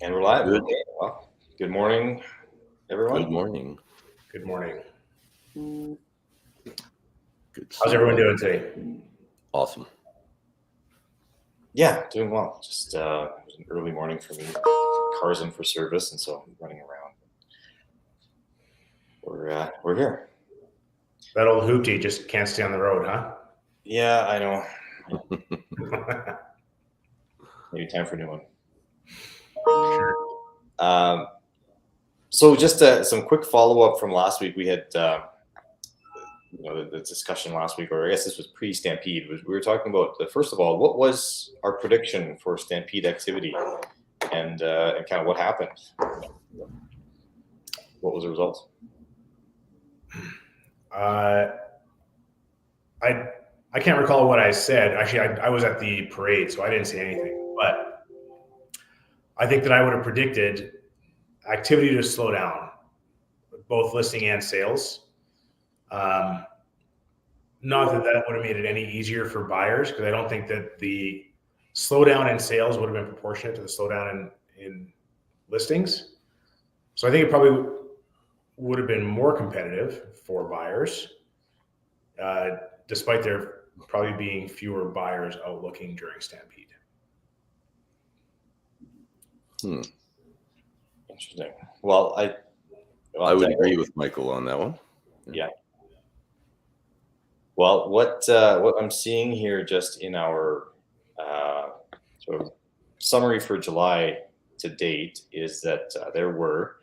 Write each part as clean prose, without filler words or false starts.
And we're live. Good, Okay. Well, good morning, good everyone. morning. Good morning. Good to see How's you. everyone doing today? Awesome. Yeah, doing well. Just it was an early morning for me. Cars in for service, and so I'm running around. We're here. That old hoopty just can't stay on the road, huh? Yeah, I know. Maybe time for a new one. Sure. Um, so just some quick follow up from last week. We had the discussion last week, or I guess this was pre-Stampede. We were talking about first of all, what was our prediction for Stampede activity, and kind of what happened. What was the result? I can't recall what I said. Actually, I was at the parade, so I didn't say anything. But I think that I would have predicted activity to slow down, both listing and sales. Not that that would have made it any easier for buyers, because I don't think that the slowdown in sales would have been proportionate to the slowdown in listings. So I think it probably would have been more competitive for buyers, despite there probably being fewer buyers out looking during Stampede. Interesting. Well, I would agree with Michael on that one. Yeah. Well, what I'm seeing here, just in our sort of summary for July to date, is that there were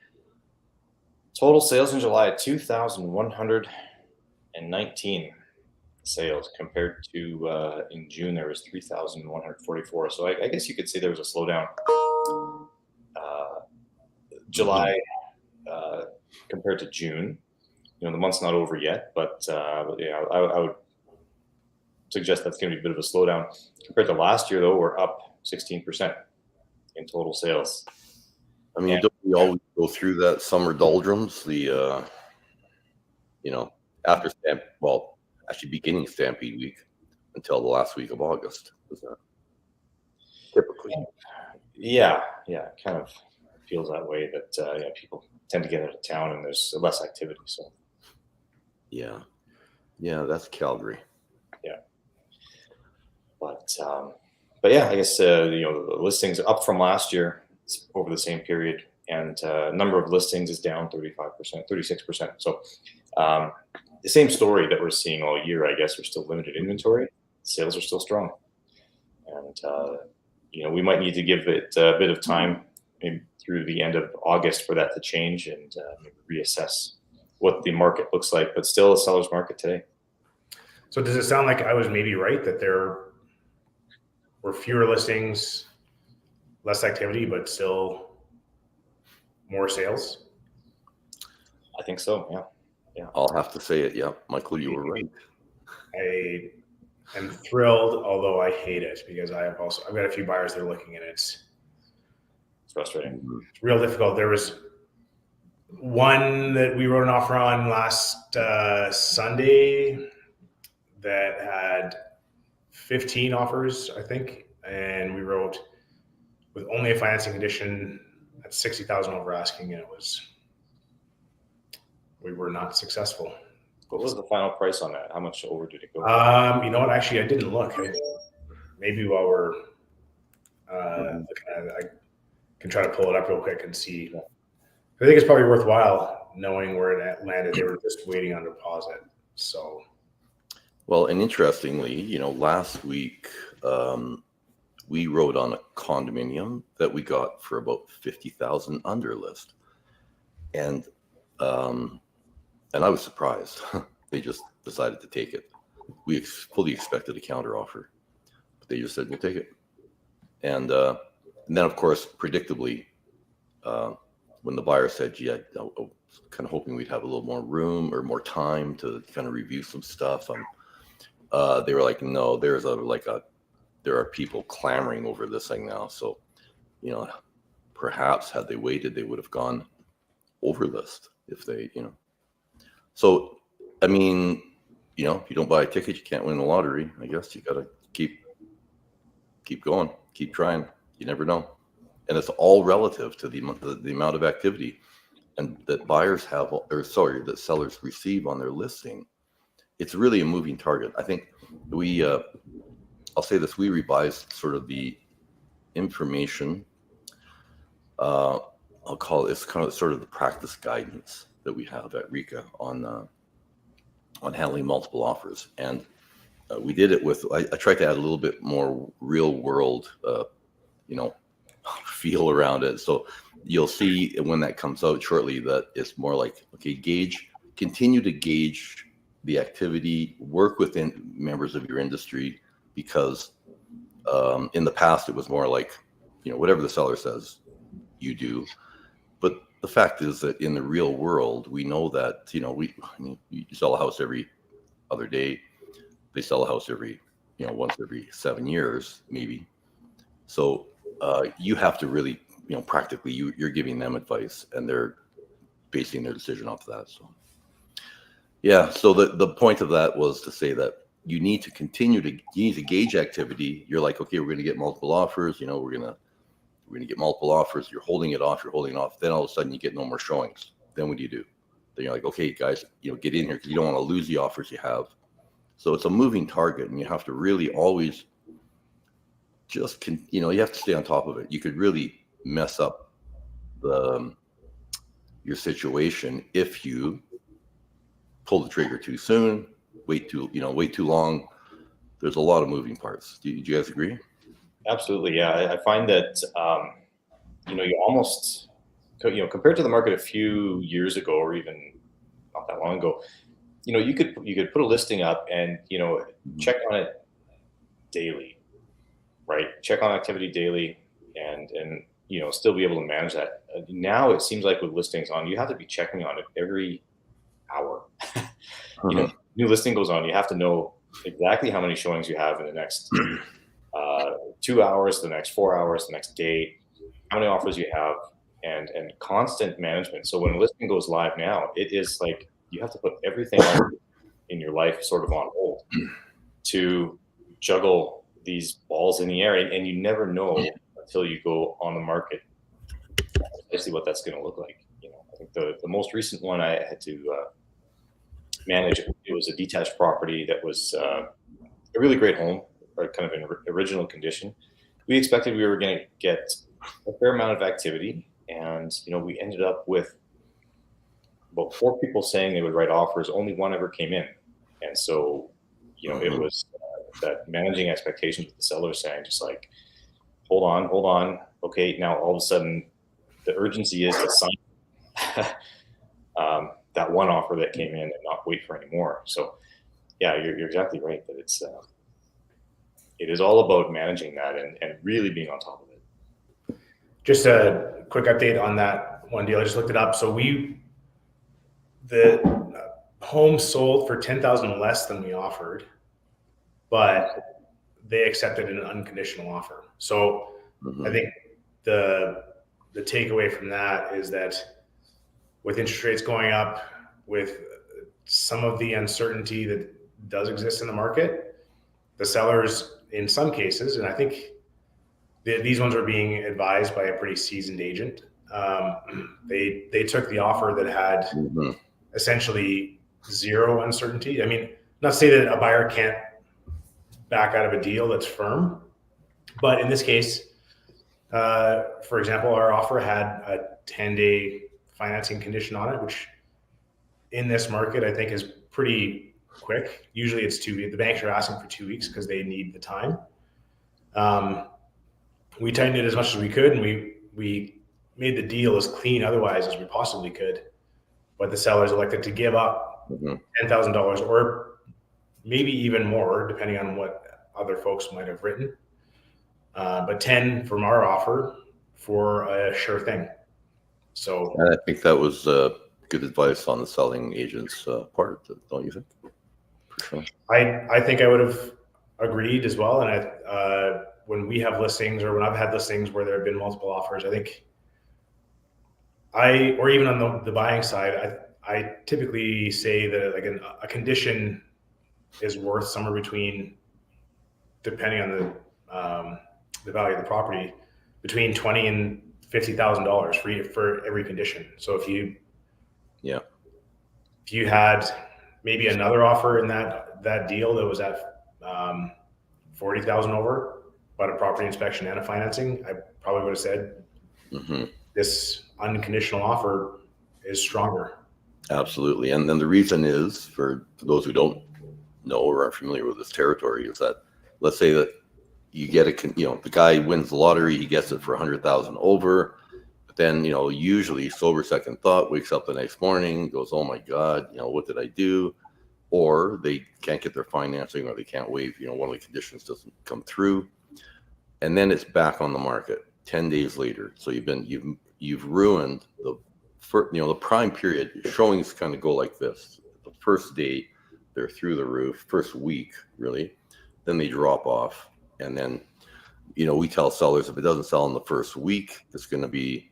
total sales in July at 2,119 sales, compared to in June there was 3,144. So I guess you could say there was a slowdown. July compared to June. The month's not over yet, but yeah, I would suggest that's going to be a bit of a slowdown. Compared to last year, though, we're up 16% in total sales. I mean, don't we always go through that summer doldrums? After actually beginning Stampede week until the last week of August. Is that typically? Yeah, kind of feels that way. That people tend to get out of town and there's less activity. So yeah, that's Calgary. Yeah, but yeah, I guess the listings up from last year over the same period, and number of listings is down 35%, 36%. So the same story that we're seeing all year. I guess we're still limited inventory. Sales are still strong, and we might need to give it a bit of time, maybe through the end of August, for that to change, and maybe reassess what the market looks like. But still a seller's market today. So does it sound like I was maybe right that there were fewer listings, less activity, but still more sales? I think so. Yeah. I'll have to say it. Yeah, Michael, you were right. I am thrilled, although I hate it, because I've got a few buyers that are looking, and it's frustrating. It's real difficult. There was one that we wrote an offer on last Sunday that had 15 offers, I think, and we wrote with only a financing condition at 60,000 over asking, and we were not successful. What was the final price on that? How much over did it go? You know what? Actually, I didn't look. Maybe while we're looking at it, I can try to pull it up real quick and see. I think it's probably worthwhile knowing where it landed. They were just waiting on deposit. So, well, and interestingly, last week we wrote on a condominium that we got for about 50,000 under list, and I was surprised. They just decided to take it. We fully expected a counter offer, but they just said, we'll take it. And then, of course, predictably, when the buyer said, yeah, I was kind of hoping we'd have a little more room or more time to kind of review some stuff, they were like, no, there are people clamoring over this thing now. So, perhaps had they waited, they would have gone over list if they, So, I mean, if you don't buy a ticket, you can't win the lottery. I guess you got to keep going, keep trying. You never know. and it's all relative to the amount of activity and that buyers have, or sorry, that sellers receive on their listing. It's really a moving target. I think I'll say this, we revised sort of the information. I'll call it, it's kind of sort of the practice guidance that we have at RICA on handling multiple offers. And we did it with, I tried to add a little bit more real world, feel around it. So you'll see when that comes out shortly that it's more like, okay, continue to gauge the activity, work within members of your industry, because in the past it was more like, whatever the seller says, you do. But the fact is that in the real world, we know that, you sell a house every other day. They sell a house once every 7 years, maybe. So you have to really, practically you're giving them advice and they're basing their decision off of that. So yeah, so the point of that was to say that you need to gauge activity. You're like, okay, we're going to get multiple offers. We're going to get multiple offers. You're holding it off. Then all of a sudden you get no more showings. Then what do you do? Then you're like, okay, guys, get in here, because you don't want to lose the offers you have. So it's a moving target, and you have to really always just, you have to stay on top of it. You could really mess up your situation if you pull the trigger too soon, wait too long. There's a lot of moving parts. Do you guys agree? Absolutely. Yeah. I find that, you almost, compared to the market a few years ago, or even not that long ago, you could put a listing up and, check on it daily, right? Check on activity daily and, still be able to manage that. Now it seems like with listings on, you have to be checking on it every hour. New listing goes on, you have to know exactly how many showings you have in the next 2 hours, the next 4 hours, the next day, how many offers you have, and constant management. So when a listing goes live now, it is like you have to put everything in your life sort of on hold to juggle these balls in the air, and you never know until you go on the market precisely what that's going to look like. I think the most recent one I had to manage, it was a detached property that was a really great home, or kind of in original condition. We expected we were going to get a fair amount of activity, and we ended up with about 4 people saying they would write offers. Only one ever came in, and so it was that managing expectations with the seller, saying just like, hold on, okay. Now all of a sudden, the urgency is to sign that one offer that came in and not wait for any more. So yeah, you're exactly right that it is all about managing that and really being on top of it. Just a quick update on that one deal. I just looked it up. So the home sold for $10,000 less than we offered, but they accepted an unconditional offer. So I think the takeaway from that is that with interest rates going up, with some of the uncertainty that does exist in the market, the sellers in some cases, and I think these ones are being advised by a pretty seasoned agent. They took the offer that had essentially zero uncertainty. I mean, not to say that a buyer can't back out of a deal that's firm, but in this case, for example, our offer had a 10-day financing condition on it, which in this market I think is pretty quick. Usually it's 2 weeks. The banks are asking for 2 weeks because they need the time. We tightened it as much as we could, and we made the deal as clean otherwise as we possibly could. But the sellers elected to give up $10,000 or maybe even more, depending on what other folks might have written. But 10 from our offer for a sure thing. So and I think that was good advice on the selling agent's part, don't you think? For sure. I think I would have agreed as well. And when we have listings, or when I've had listings where there have been multiple offers, I think or even on the buying side, I typically say that like a condition is worth somewhere between, depending on the value of the property, between $20,000 and $50,000 for every condition. So if you had maybe another offer in that deal that was at 40,000 over, but a property inspection and a financing, I probably would have said this unconditional offer is stronger. Absolutely. And then the reason is, for those who don't know or aren't familiar with this territory, is that, let's say that you get the guy wins the lottery, he gets it for 100,000 over, but then, usually sober second thought, wakes up the next morning, goes, oh my God, what did I do? Or they can't get their financing, or they can't waive, one of the conditions doesn't come through. And then it's back on the market 10 days later. So you've ruined the prime period. Showings kind of go like this. The first day they're through the roof, first week really, then they drop off. And then, we tell sellers if it doesn't sell in the first week, it's going to be,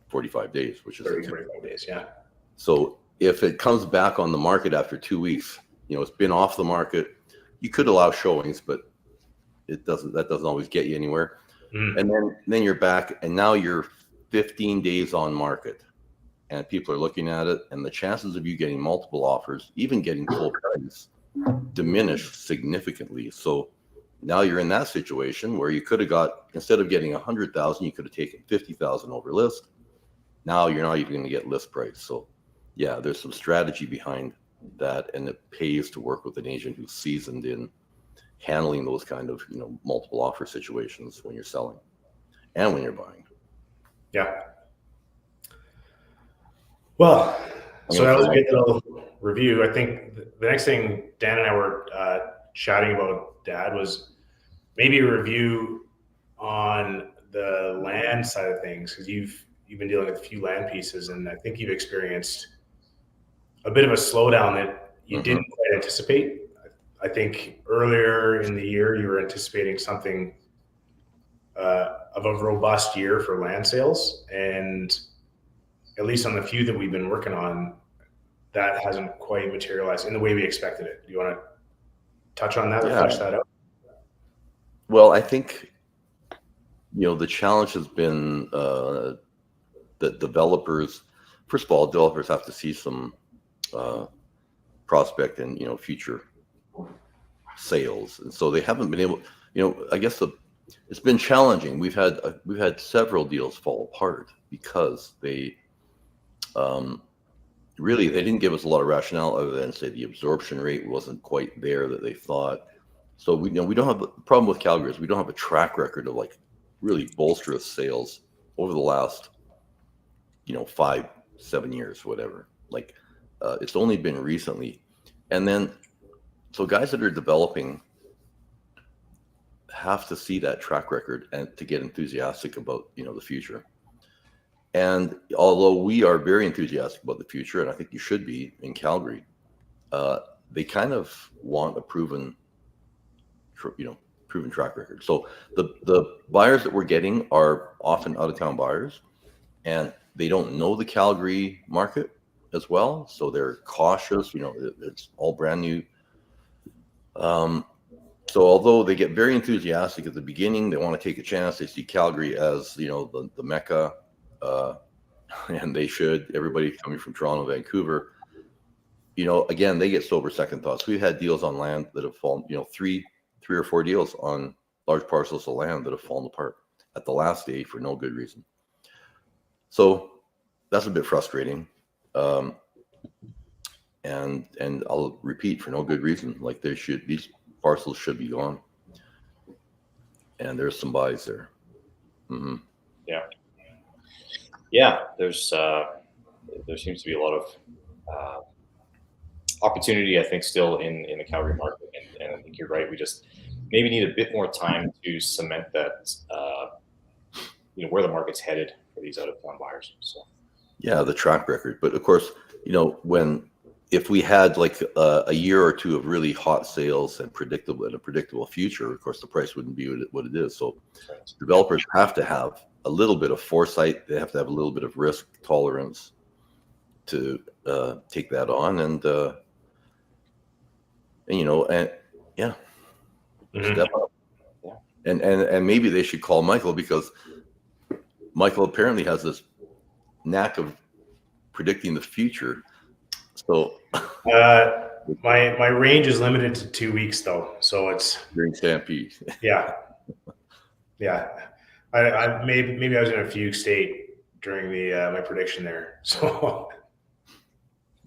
45 days, which is 45 days. Yeah. So if it comes back on the market after 2 weeks, it's been off the market, you could allow showings, but that doesn't always get you anywhere. And then you're back, and now you're 15 days on market, and people are looking at it, and the chances of you getting multiple offers, even getting full price, diminish significantly. So now you're in that situation where you could have got, instead of getting 100,000, you could have taken 50,000 over list. Now you're not even going to get list price. So yeah, there's some strategy behind that, and it pays to work with an agent who's seasoned in handling those kind of multiple offer situations when you're selling and when you're buying. Yeah. Well, so that was a good little review. I think the next thing Dan and I were chatting about, Dad, was maybe a review on the land side of things, because you've been dealing with a few land pieces, and I think you've experienced a bit of a slowdown that you didn't quite anticipate. I think earlier in the year you were anticipating something of a robust year for land sales, and at least on the few that we've been working on, that hasn't quite materialized in the way we expected it. Do you want to touch on that or flesh that out? Well, I think the challenge has been that developers, first of all, developers have to see some prospect in future sales, and so they haven't been able. I guess it's been challenging. We've had several deals fall apart because they really didn't give us a lot of rationale other than say the absorption rate wasn't quite there that they thought. So we don't have the problem with Calgary is we don't have a track record of like really bolsterous sales over the last 5-7 years, whatever. Like it's only been recently, and then so guys that are developing have to see that track record and to get enthusiastic about the future. And although we are very enthusiastic about the future, and I think you should be in Calgary, they kind of want a proven track record. So the buyers that we're getting are often out of town buyers, and they don't know the Calgary market as well, so they're cautious. It's all brand new. So although they get very enthusiastic at the beginning, they want to take a chance. They see Calgary as the mecca, and they should. Everybody coming from Toronto, Vancouver, again, they get sober second thoughts. We've had deals on land that have fallen, three or four deals on large parcels of land that have fallen apart at the last day for no good reason. So that's a bit frustrating. And I'll repeat, for no good reason. Like these parcels should be gone. And there's some buys there. Yeah. There seems to be a lot of opportunity, I think, still in the Calgary market, and I think you're right. We just maybe need a bit more time to cement that, where the market's headed for these out of town buyers. So yeah, the track record, but of course, if we had like a year or two of really hot sales and a predictable future, of course, the price wouldn't be what it is. So developers have to have a little bit of foresight. They have to have a little bit of risk tolerance to take that on, and step up. And maybe they should call Michael, because Michael apparently has this knack of predicting the future. So my range is limited to 2 weeks though, so it's during Stampede. yeah. I maybe I was in a fugue state during the my prediction there. So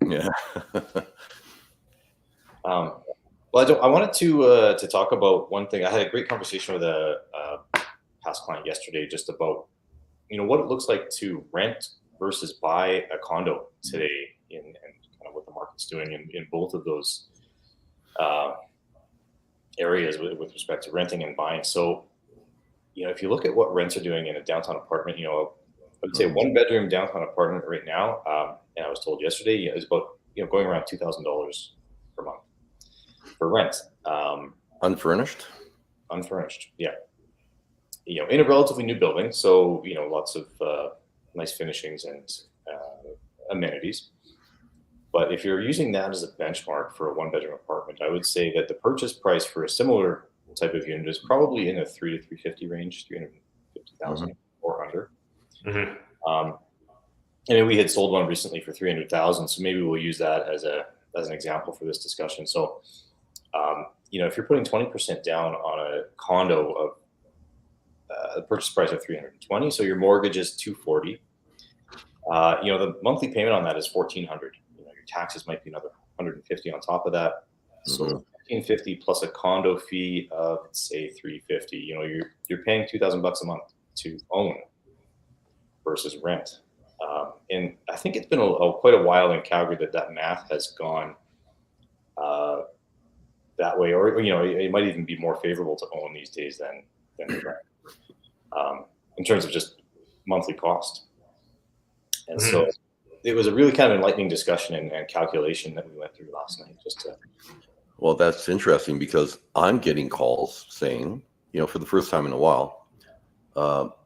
Yeah. Well, I wanted to talk about one thing. I had a great conversation with a past client yesterday, just about what it looks like to rent versus buy a condo today, and kind of what the market's doing in both of those areas with respect to renting and buying. So, if you look at what rents are doing in a downtown apartment, I would say 1-bedroom downtown apartment right now, and I was told yesterday, is about going around $2,000 per month for rent. Unfurnished? Unfurnished, yeah. In a relatively new building, so lots of nice finishings and amenities. But if you're using that as a benchmark for a 1-bedroom apartment, I would say that the purchase price for a similar type of unit is probably in the 3 to 350 range, 350,000 or under. And we had sold one recently for 300,000, so maybe we'll use that as an example for this discussion. So, if you're putting 20% down on a condo of the purchase price of 320, so your mortgage is 240. The monthly payment on that is 1,400. Your taxes might be another 150 on top of that. So 1,550 plus a condo fee of, say, 350. You're paying $2,000 a month to own versus rent. And I think it's been quite a while in Calgary that math has gone that way, or it might even be more favorable to own these days than rent, in terms of just monthly cost. And so it was a really kind of enlightening discussion and calculation that we went through last night. Well, that's interesting, because I'm getting calls saying, for the first time in a while,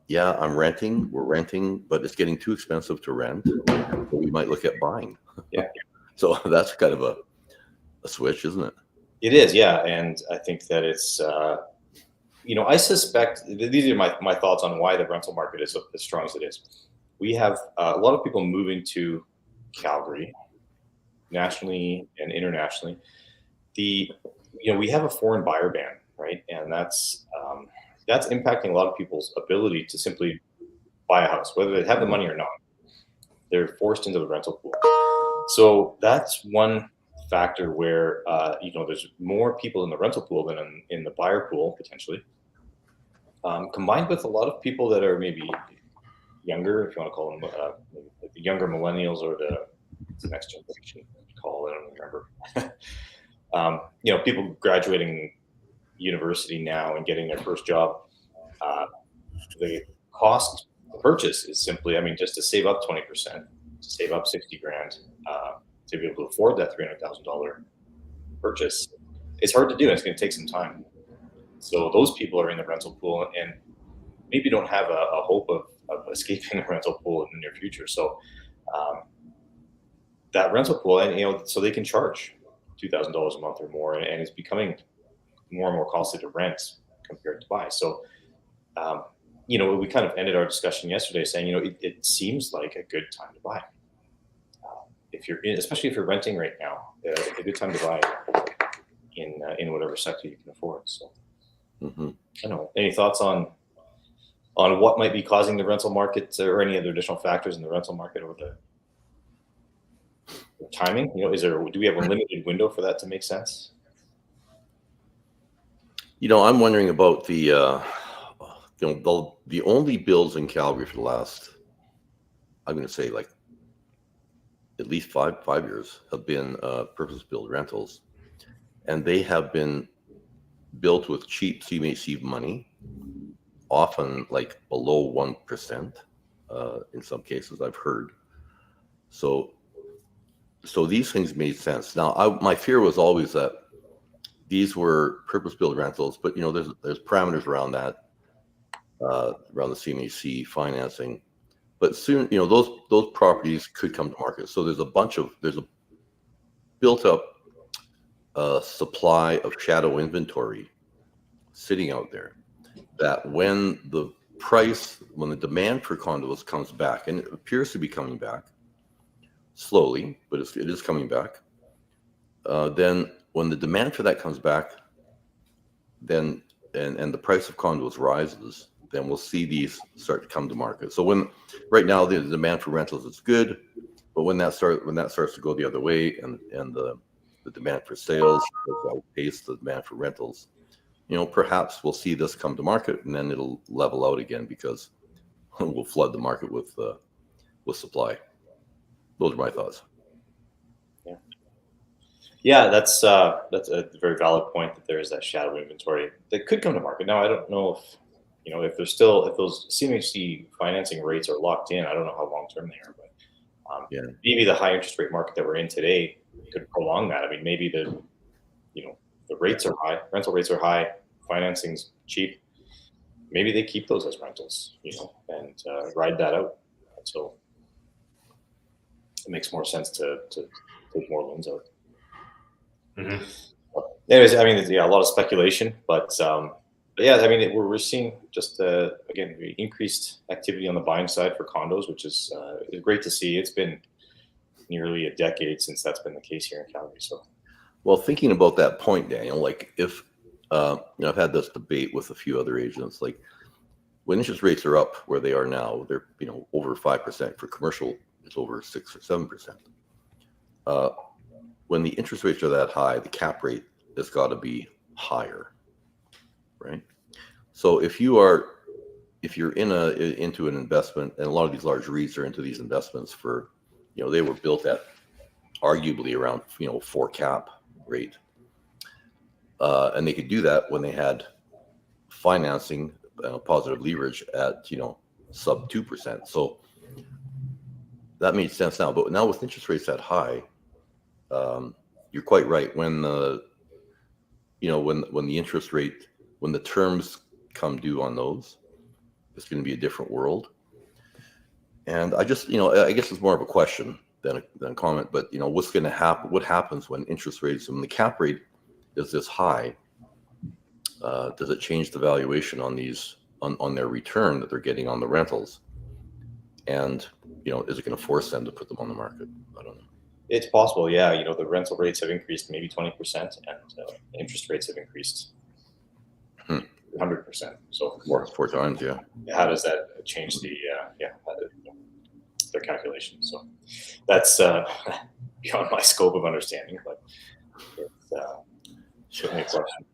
yeah, we're renting, but it's getting too expensive to rent. So we might look at buying. Yeah. So that's kind of a switch, isn't it? It is, yeah. And I think that it's, I suspect, these are my thoughts on why the rental market is as strong as it is. We have a lot of people moving to Calgary, nationally and internationally. We have a foreign buyer ban, right? And that's impacting a lot of people's ability to simply buy a house, whether they have the money or not. They're forced into the rental pool. So that's one factor where there's more people in the rental pool than in the buyer pool potentially, combined with a lot of people that are maybe younger, if you want to call them like the younger millennials, or the next generation call, I don't remember. People graduating university now and getting their first job. The cost to purchase is simply, just to save up 20%, to save up 60 grand, to be able to afford that $300,000 purchase. It's hard to do. It's going to take some time. So those people are in the rental pool and maybe don't have a hope of escaping the rental pool in the near future. So that rental pool, and so they can charge $2,000 a month or more, and it's becoming more and more costly to rent compared to buy. So we kind of ended our discussion yesterday saying, it seems like a good time to buy. Especially if you're renting right now, it's a good time to buy in whatever sector you can afford. So, I don't know. Any thoughts on what might be causing the rental market, or any other additional factors in the rental market, or the timing? Do we have a limited window for that to make sense? I'm wondering about the only builds in Calgary for the last, I'm going to say, like at least five years, have been purpose-built rentals, and they have been built with cheap CMHC money, often like below 1%, in some cases I've heard. So these things made sense. Now, my fear was always that these were purpose-built rentals, but there's parameters around that, around the CMHC financing. But soon, those properties could come to market. So there's a built-up supply of shadow inventory sitting out there, that when the demand for condos comes back, and it appears to be coming back slowly, but it is coming back, then when the demand for that comes back, then and the price of condos rises, then we'll see these start to come to market. So right now the demand for rentals is good, but when that starts to go the other way, and the demand for sales outpace the demand for rentals, perhaps we'll see this come to market, and then it'll level out again because we'll flood the market with supply. Those are my thoughts. Yeah, that's a very valid point, that there is that shadow inventory that could come to market. Now, I don't know if those CMHC financing rates are locked in. I don't know how long term they are, but maybe the high interest rate market that we're in today could prolong that. I mean, maybe the rates are high, rental rates are high, financing's cheap. Maybe they keep those as rentals, and ride that out until it makes more sense to take more loans out. Mm-hmm. Anyways, I mean, a lot of speculation, but yeah, I mean, we're seeing just again increased activity on the buying side for condos, which is great to see. It's been nearly a decade since that's been the case here in Calgary. So, well, thinking about that point, Daniel, like if I've had this debate with a few other agents, like when interest rates are up where they are now, they're over 5%. For commercial, it's over 6 or 7%. When the interest rates are that high, the cap rate has got to be higher, right? So if you're into an investment, and a lot of these large REITs are into these investments for, they were built at arguably around 4 cap rate, and they could do that when they had financing, positive leverage at sub 2%. So that made sense now. But now with interest rates that high, you're quite right. When the interest rate, when the terms come due on those, it's going to be a different world. And I just, I guess it's more of a question than a comment. But what's going to happen? What happens when interest rates, when the cap rate is this high? Does it change the valuation on these on their return that they're getting on the rentals? And is it going to force them to put them on the market? I don't know. It's possible, yeah. The rental rates have increased maybe 20%, and interest rates have increased 100%. So four times, yeah. How does that change their calculations? So that's beyond my scope of understanding, but it's certainly a question.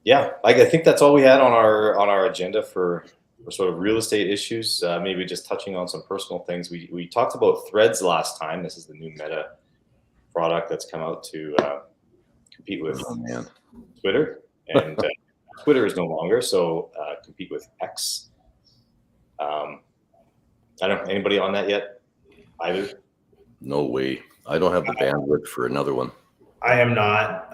Yeah, I think that's all we had on our agenda for sort of real estate issues. Maybe just touching on some personal things. We talked about Threads last time. This is the new Meta product that's come out to compete with Twitter, and Twitter is no longer, so compete with X. I don't know, anybody on that yet either? No way. I don't have the bandwidth for another one. I am not.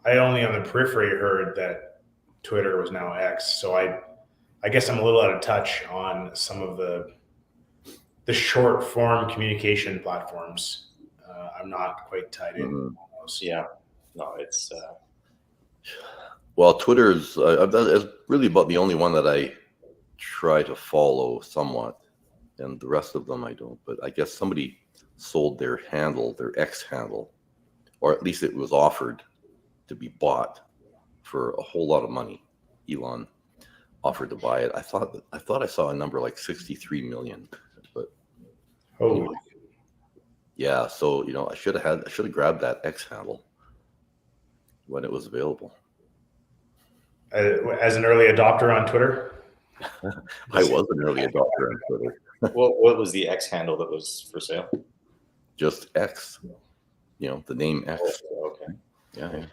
I only on the periphery heard that Twitter was now X, so I guess I'm a little out of touch on some of the short form communication platforms. I'm not quite tied in. Mm-hmm. Yeah, no, it's well, Twitter is really about the only one that I try to follow somewhat, and the rest of them I don't. But I guess somebody sold their handle, their X handle, or at least it was offered to be bought for a whole lot of money. Elon offered to buy it. I thought I saw a number like 63 million, but holy. Yeah. So I should have grabbed that X handle when it was available. As an early adopter on Twitter, I was an early adopter on Twitter. What was the X handle that was for sale? Just X. The name X. Oh, okay. Yeah.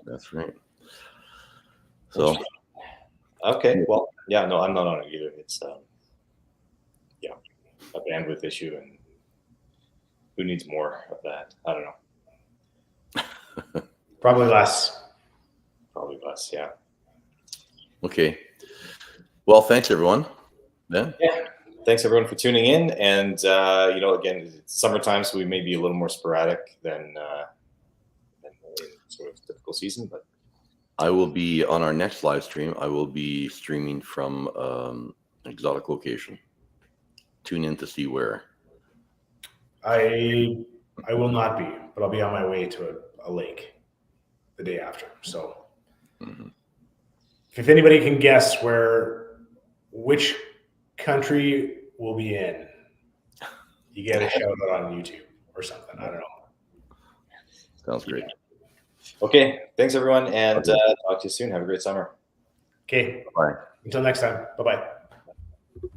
That's right. So. Okay. Well, yeah. No, I'm not on it either. It's a bandwidth issue, and who needs more of that? I don't know. Probably less. Probably less. Yeah. Okay. Well, thanks everyone. Ben? Yeah. Thanks everyone for tuning in. And again, it's summertime, so we may be a little more sporadic than sort of typical season. But I will be on our next live stream. I will be streaming from an exotic location. Tune in to see where. I will not be, but I'll be on my way to a lake the day after. So if anybody can guess which country we'll be in, you get a shout out on YouTube or something. I don't know. Sounds great. okay, thanks everyone, and talk to you soon. Have a great summer. Okay. Bye. Until next time. Bye-bye.